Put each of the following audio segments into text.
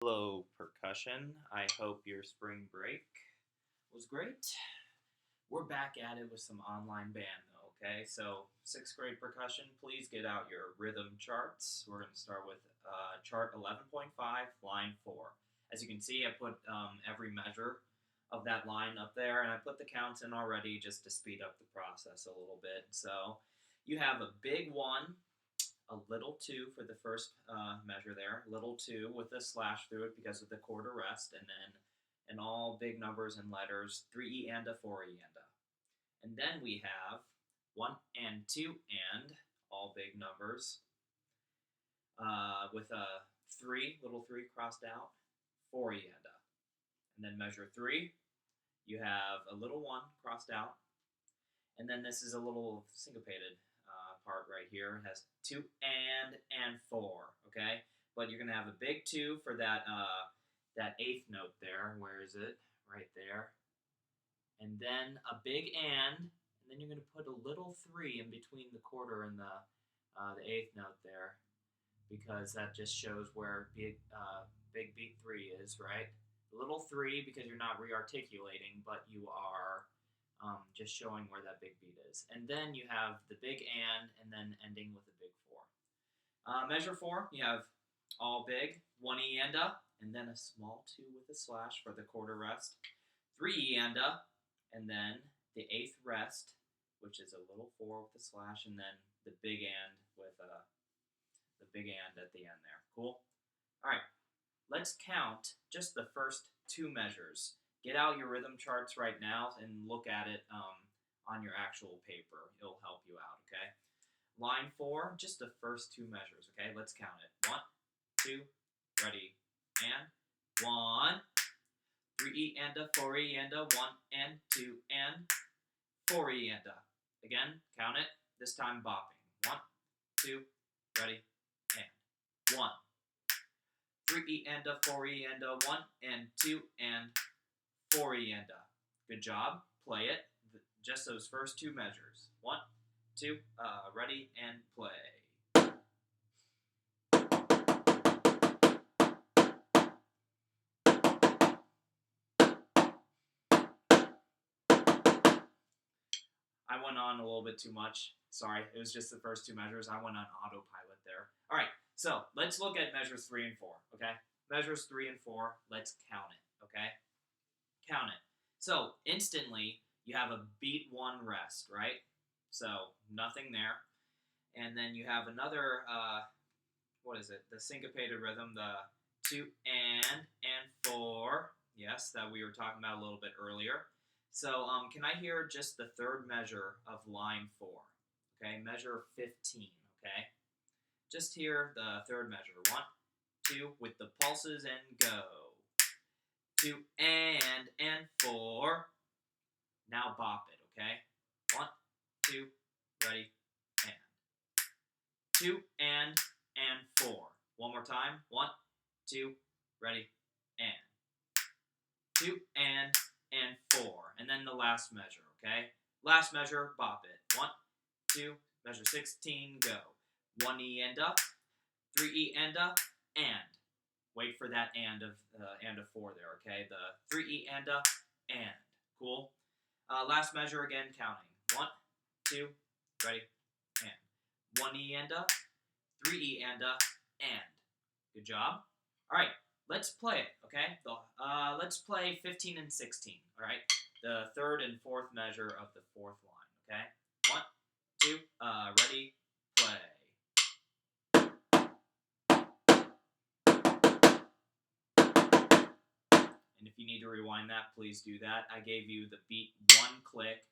Hello, percussion. I hope your spring break was great. We're back at it with some online band, though, okay? So, sixth grade percussion, please get out your rhythm charts. We're going to start with chart 11.5, line 4. As you can see, I put every measure of that line up there, and I put the counts in already just to speed up the process a little bit. So, you have a big 1, a little 2 for the first measure there, little 2 with a slash through it because of the quarter rest, and then in all big numbers and letters, 3E and a 4E and a. And then we have 1 and 2 and, all big numbers, with a 3, little 3 crossed out, 4E and a. And then measure 3, you have a little 1 crossed out, and then this is a little syncopated part right here. It has 2 and 4, okay? But you're gonna have a big 2 for that that 8th note there. Where is it? Right there. And then a big and then you're gonna put a little 3 in between the quarter and the 8th note there, because that just shows where big beat 3 is, right? A little 3 because you're not re-articulating, but you are just showing where that big beat is. And then you have the big and then ending with a big 4. Measure 4, you have all big, 1E and a, and then a small 2 with a slash for the quarter rest, 3E and a, and then the 8th rest, which is a little 4 with a slash, and then the big and with the big and at the end there. Cool? All right, let's count just the first 2 measures. Get out your rhythm charts right now and look at it on your actual paper. It'll help you out, okay? Line 4, just the first 2 measures, okay? Let's count it. 1, 2, ready, and 1, 3E and a, 4E and a, 1 and 2 and 4E and a. Again, count it, this time bopping. 1, 2, ready, and 1. 3E and a, 4E and a, 1 and 2 and 4E and a. Good job. Play it. Just those first 2 measures. 1, 2, ready, and play. I went on a little bit too much. Sorry, it was just the first 2 measures. I went on autopilot there. All right, so let's look at measures 3 and 4, okay? Measures 3 and 4, let's count it, okay? Count it. So instantly, you have a beat 1 rest, right? So nothing there. And then you have another, what is it? The syncopated rhythm, the 2 and 4. Yes, that we were talking about a little bit earlier. So can I hear just the third measure of line 4? Okay, measure 15, okay? Just hear the third measure. 1, 2, with the pulses and go. 2 and 4. Now bop it, okay? 1, 2, ready, and 2 and 4. One more time. 1, 2, ready, and 2 and 4. And then the last measure, okay? Last measure, bop it. 1, 2, measure 16, go. 1E and a, 3E and a, and. Wait for that and of 4 there, okay? The 3E and a, and. Cool? Last measure again, counting. 1, 2, ready, and. 1E and a, 3E and a, and. Good job. All right, let's play it, okay? Let's play 15 and 16, all right? The third and fourth measure of the 4th line, okay? 1, 2, ready, play. And if you need to rewind that, please do that. I gave you the beat 1 click,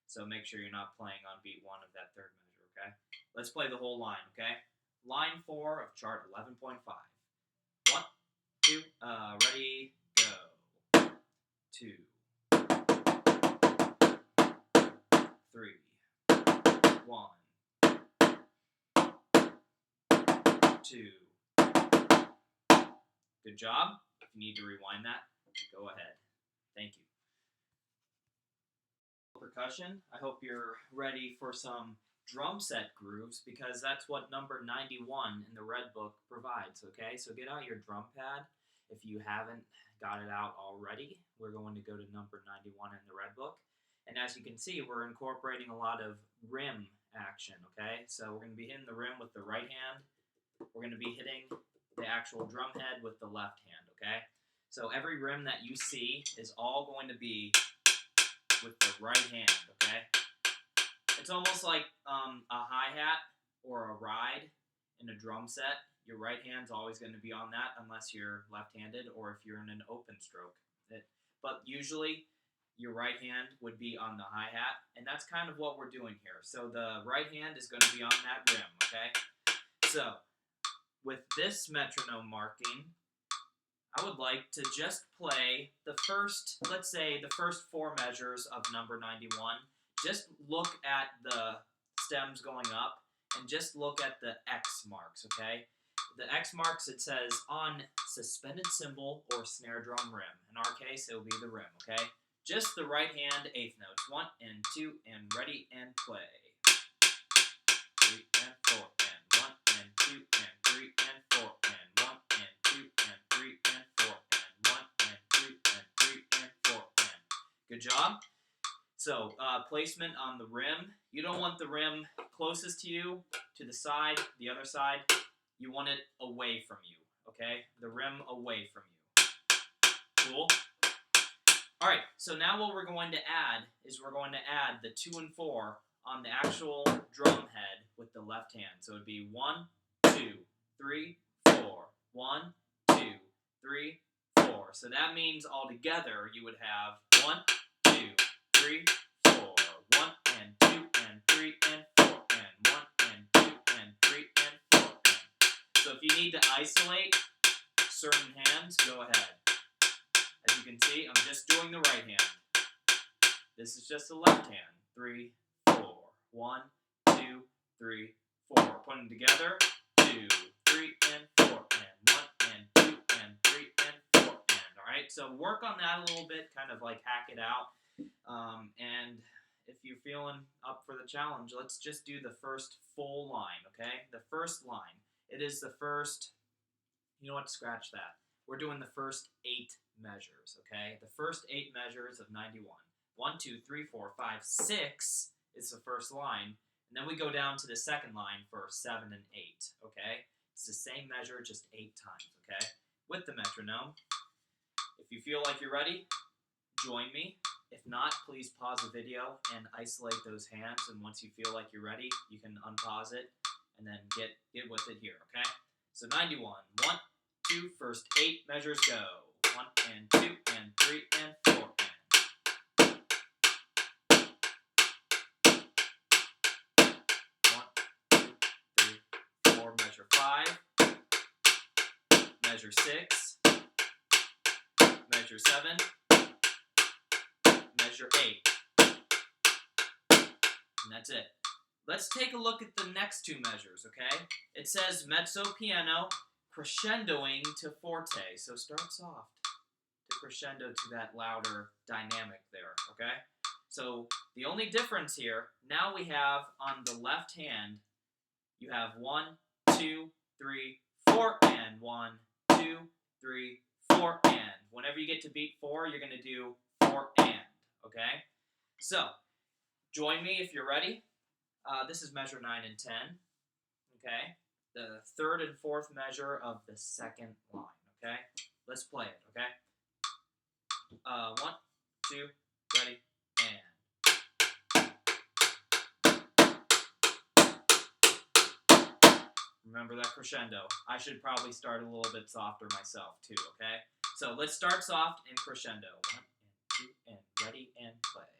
so make sure you're not playing on beat 1 of that third measure, okay? Let's play the whole line, okay? Line 4 of chart 11.5. 1, 2, ready, go. 2, 3, 1, 2. Good job. If you need to rewind that, go ahead. Thank you. Percussion, I hope you're ready for some drum set grooves, because that's what number 91 in the red book provides, okay? So get out your drum pad If you haven't got it out already, we're going to go to number 91 in the red book. And as you can see, we're incorporating a lot of rim action, okay? So we're going to be hitting the rim with the right hand. We're going to be hitting the actual drum head with the left hand, okay? So every rim that you see is all going to be with the right hand, okay? It's almost like a hi-hat or a ride in a drum set. Your right hand's always going to be on that unless you're left-handed or if you're in an open stroke. But usually your right hand would be on the hi-hat, and that's kind of what we're doing here. So the right hand is going to be on that rim, okay? So with this metronome marking, I would like to just play the first, let's say, the first 4 measures of number 91. Just look at the stems going up and just look at the X marks, okay? The X marks, it says on suspended cymbal or snare drum rim. In our case, it will be the rim, okay? Just the right hand 8th notes. 1 and 2 and ready and play. 3 and 4 and 1 and 2 and 3 and 4 and 1 and 2 and 3 and 4 and 1 and 2 and 3 and 4 and. Good job. So placement on the rim. You don't want the rim closest to you, to the side, the other side. You want it away from you, okay? The rim away from you. Cool? All right, so now what we're going to add is we're going to add the 2 and 4 on the actual drum head with the left hand. So it would be 1, 2, 3, 4. 1, 2, 3, 4. So that means altogether you would have 1, 2, 3, 4. 1 and 2 and 3 and 4 and 1 and 2 and 3 and 4 and. So if you need to isolate certain hands, go ahead. As you can see, I'm just doing the right hand. This is just the left hand. 3, 4. 1, 2, 3, 4. Put them together. 2, 3, and 4, and 1, and 2, and 3, and 4, and. Alright, so work on that a little bit, kind of like hack it out. And if you're feeling up for the challenge, let's just do the first full line, okay? The first line. It is the first, you know what, scratch that. We're doing the first 8 measures, okay? The first 8 measures of 91. 1, 2, 3, 4, 5, 6 is the first line. And then we go down to the second line for 7 and 8, okay? It's the same measure, just 8 times, okay? With the metronome. If you feel like you're ready, join me. If not, please pause the video and isolate those hands. And once you feel like you're ready, you can unpause it and then get with it here, okay? So 91. 1, 2, first 8 measures go. 1 and 2 and 3 and 4 and. 1, 2, 3, 4. Measure 5. Measure 6. Measure 7. Measure 8. And that's it. Let's take a look at the next 2 measures, okay? It says mezzo piano crescendoing to forte. So start soft to crescendo to that louder dynamic there, okay? So the only difference here, now we have on the left hand, you have 1, 2, 3, 4, and 1, 2, 3, 4, and. Whenever you get to beat 4, you're going to do 4 and, okay? So, join me if you're ready. This is measure 9 and 10, okay? The 3rd and 4th measure of the second line, okay? Let's play it, okay? 1, 2, ready, and. Remember that crescendo. I should probably start a little bit softer myself too, okay? So let's start soft and crescendo. 1 and 2 and ready and play.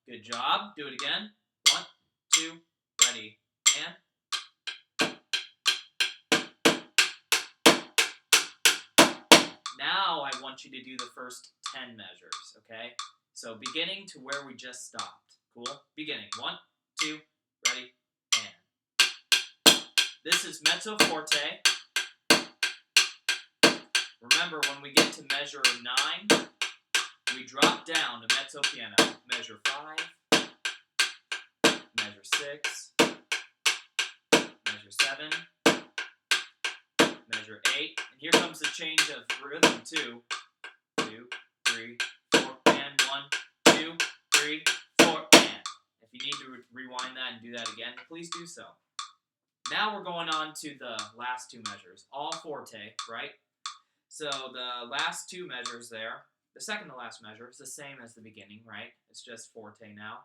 Good job. Do it again. 1, 2, ready, and. Now I want you to do the first 10 measures, okay? So beginning to where we just stopped. Cool? Beginning. 1, 2, ready, and. This is mezzo forte. Remember, when we get to measure 9, we drop down to mezzo piano. Measure 5, measure 6, measure 7, measure 8, and here comes the change of rhythm too. 2, 3, 4, and 1, 2, 3, 4, and. If you need to rewind that and do that again, please do so. Now we're going on to the last two measures, all forte, right? So the last two measures there, the second to last measure is the same as the beginning, right? It's just forte now.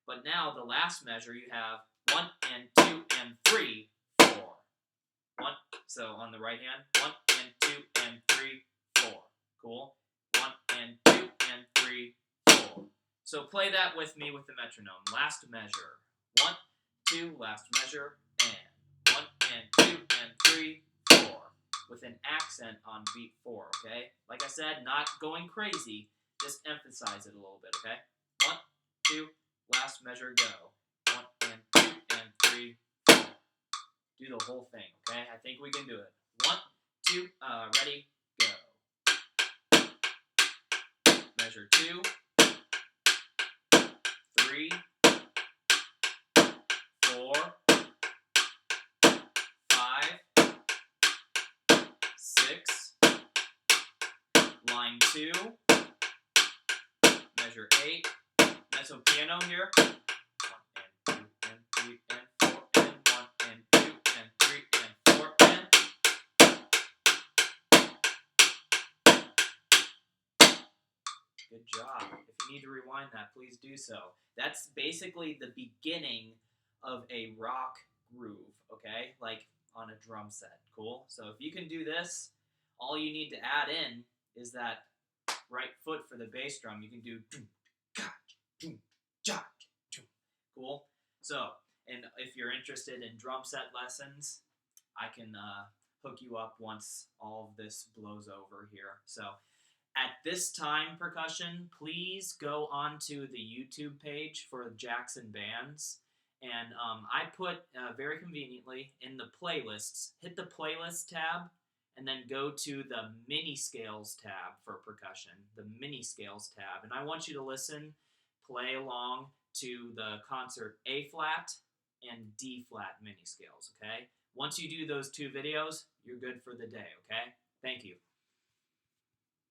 But now the last measure, you have 1 and 2 and 3, 4. 1, so on the right hand, 1 and 2 and 3, 4. Cool? 1 and 2 and 3, 4. So play that with me with the metronome. Last measure, 1, 2, last measure, and 1 and 2 and 3, 4. With an accent on beat 4, okay? Like I said, not going crazy, just emphasize it a little bit, okay? 1, 2, last measure, go. 1 and 2 and 3, 4. Do the whole thing, okay? I think we can do it. 1, 2, ready, go. Measure 2, 3, 4, 5, 6, line 2, measure 8, mezzo piano here, 1 and 2 and 3 and 4 and 1 and 2 and 3 and 4 and. Good job. If you need to rewind that, please do so. That's basically the beginning of a rock groove, okay? Like on a drum set, cool? So if you can do this, all you need to add in is that right foot for the bass drum. You can do cool? So, and if you're interested in drum set lessons, I can hook you up once all of this blows over here. So, at this time, Percussion, please go onto the YouTube page for Jackson Bands. And I put, very conveniently, in the playlists, hit the playlist tab, and then go to the mini scales tab for percussion, the mini scales tab. And I want you to listen, play along to the concert A flat and D flat mini scales, okay? Once you do those two videos, you're good for the day, okay? Thank you.